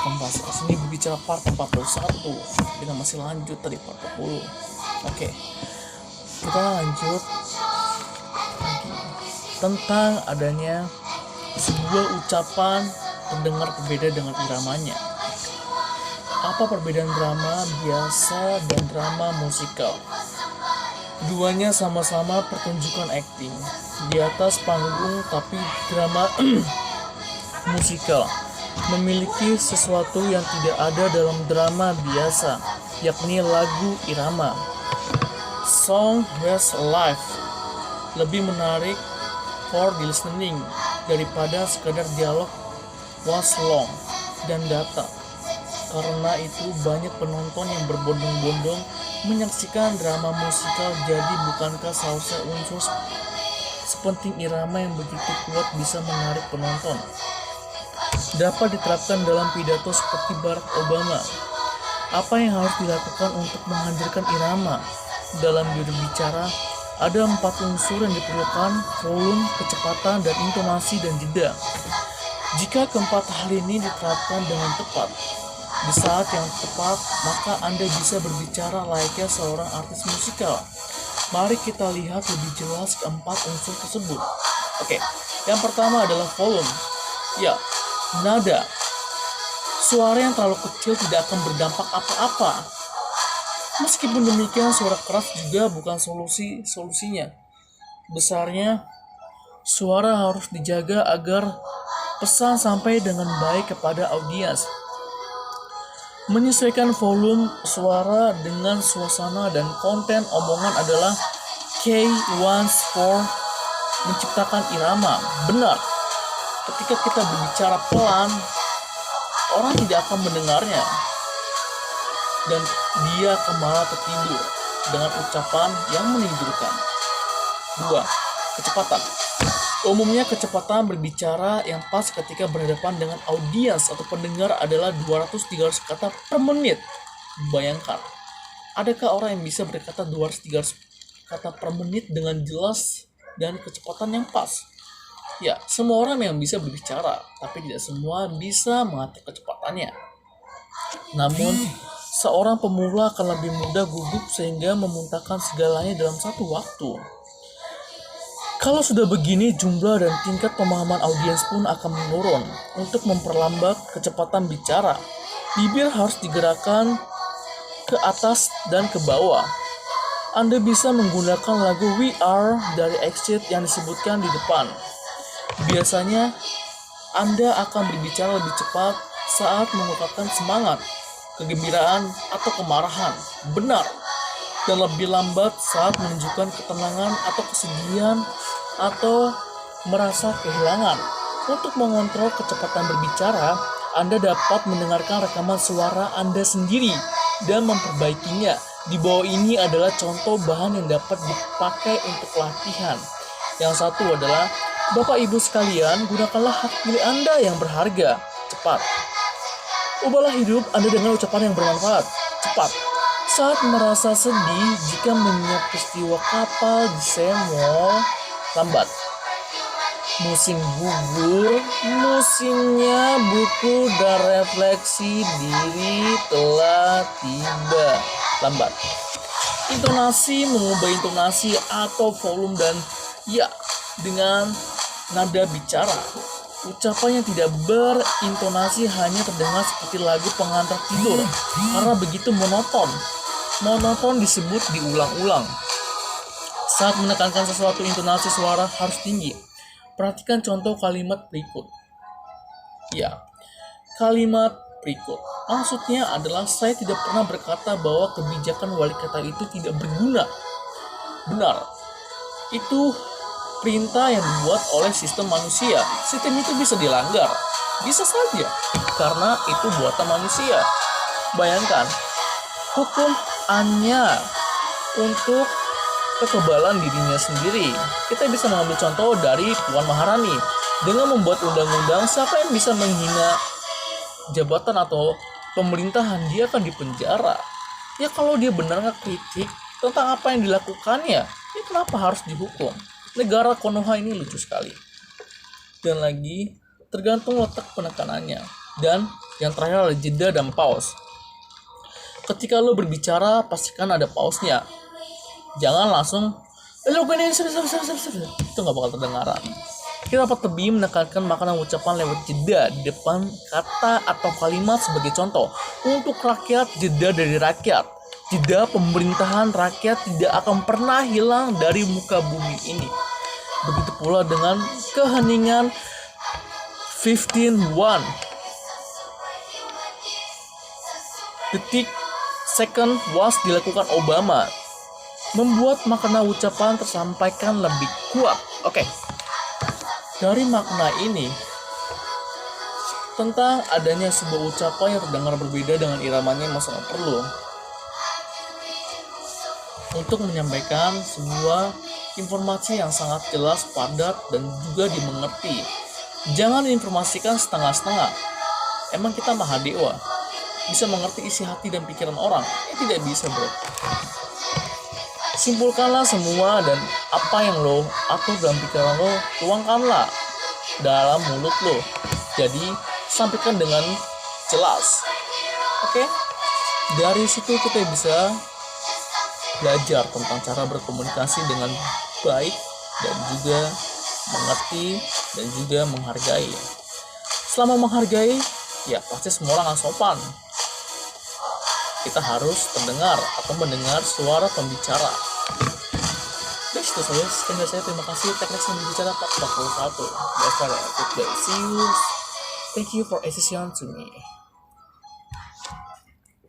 pembahasan ini berbicara part 41. Kita masih lanjut tadi part 40. Oke, kita lanjut lagi tentang adanya sebuah ucapan terdengar berbeda dengan iramanya. Apa perbedaan drama biasa dan drama musikal? Keduanya sama-sama pertunjukan akting di atas panggung, tapi drama musikal memiliki sesuatu yang tidak ada dalam drama biasa, yakni lagu irama. Song was alive, lebih menarik for the listening daripada sekadar dialog was long dan datar. Karena itu banyak penonton yang berbondong-bondong menyaksikan drama musikal. Jadi bukankah seharusnya unsur sepenting irama yang begitu kuat bisa menarik penonton dapat diterapkan dalam pidato seperti Barack Obama? Apa yang harus dilakukan untuk menghadirkan irama? Dalam berbicara, ada 4 unsur yang diperlukan: volume, kecepatan, dan intonasi, dan jeda. Jika keempat hal ini diterapkan dengan tepat, di saat yang tepat, maka Anda bisa berbicara layaknya seorang artis musikal. Mari kita lihat lebih jelas keempat unsur tersebut. Oke, yang pertama adalah volume. Ya, nada. Suara yang terlalu kecil tidak akan berdampak apa-apa. Meskipun demikian, suara keras juga bukan solusinya. Besarnya, suara harus dijaga agar pesan sampai dengan baik kepada audiens. Menyesuaikan volume suara dengan suasana dan konten omongan adalah key ones for menciptakan irama. Benar, ketika kita berbicara pelan, orang tidak akan mendengarnya dan dia akan malah tertidur dengan ucapan yang menidurkan. 2. Kecepatan. Umumnya kecepatan berbicara yang pas ketika berhadapan dengan audiens atau pendengar adalah 200-300 kata per menit. Bayangkan, adakah orang yang bisa berkata 200-300 kata per menit dengan jelas dan kecepatan yang pas? Ya, semua orang yang bisa berbicara, tapi tidak semua bisa mengatur kecepatannya. Namun, seorang pemula akan lebih mudah gugup sehingga memuntahkan segalanya dalam satu waktu. Kalau sudah begini, jumlah dan tingkat pemahaman audiens pun akan menurun. Untuk memperlambat kecepatan bicara, bibir harus digerakkan ke atas dan ke bawah. Anda bisa menggunakan lagu We Are dari Exit yang disebutkan di depan. Biasanya, Anda akan berbicara lebih cepat saat mengungkapkan semangat, kegembiraan, atau kemarahan. Benar. Dan lebih lambat saat menunjukkan ketenangan atau kesedihan atau merasa kehilangan. Untuk mengontrol kecepatan berbicara, Anda dapat mendengarkan rekaman suara Anda sendiri dan memperbaikinya. Di bawah ini adalah contoh bahan yang dapat dipakai untuk latihan. Yang satu adalah, Bapak Ibu sekalian, gunakanlah hak pilih Anda yang berharga. Cepat. Ubahlah hidup Anda dengan ucapan yang bermanfaat. Cepat. Saat merasa sedih jika mengingat peristiwa kapal di Semol, lambat. Musim gugur, musimnya buku dan refleksi diri telah tiba, lambat. Intonasi, mengubah intonasi atau volume dan ya dengan nada bicara. Ucapan yang tidak berintonasi hanya terdengar seperti lagu pengantar tidur karena begitu monoton. Monoton disebut diulang-ulang. Saat menekankan sesuatu, intonasi suara harus tinggi. Perhatikan contoh kalimat berikut. Ya, kalimat berikut. Maksudnya adalah saya tidak pernah berkata bahwa kebijakan wali kota itu tidak berguna. Benar. Itu perintah yang dibuat oleh sistem manusia. Sistem itu bisa dilanggar. Bisa saja. Karena itu buatan manusia. Bayangkan, hukum hanya untuk kekebalan dirinya sendiri. Kita bisa mengambil contoh dari Puan Maharani. Dengan membuat undang-undang, siapa yang bisa menghina jabatan atau pemerintahan, dia akan dipenjara. Ya kalau dia benar ngekritik tentang apa yang dilakukannya, ya kenapa harus dihukum? Negara Konoha ini lucu sekali. Dan lagi, tergantung letak penekanannya. Dan yang terakhir adalah jeda dan pause. Ketika lo berbicara, pastikan ada pause-nya. Jangan langsung lo gini, itu nggak bakal terdengaran. Kita dapat lebih menekankan makna ucapan lewat jeda di depan kata atau kalimat. Sebagai contoh, untuk rakyat, jeda dari rakyat. Jeda pemerintahan rakyat tidak akan pernah hilang dari muka bumi ini. Begitu pula dengan keheningan 15-1 detik second was dilakukan Obama, membuat makna ucapan tersampaikan lebih kuat. Oke. Dari makna ini tentang adanya sebuah ucapan yang terdengar berbeda dengan iramanya yang sangat perlu untuk menyampaikan sebuah informasi yang sangat jelas, padat, dan juga dimengerti. Jangan informasikan setengah-setengah. Emang kita Mahadewa bisa mengerti isi hati dan pikiran orang? Tidak bisa, bro. Simpulkanlah semua, dan apa yang lo atur dalam pikiran lo, tuangkanlah dalam mulut lo. Jadi sampaikan dengan jelas. Oke? Dari situ kita bisa belajar tentang cara berkomunikasi dengan baik dan juga mengerti dan juga menghargai. Selama menghargai, ya pasti semua orang akan sopan. Kita harus terdengar atau mendengar suara pembicara. Terus itu saja. Sekian dari saya. Terima kasih. Teknik yang berbicara 41. Goodbye. See you. Thank you for attention to me.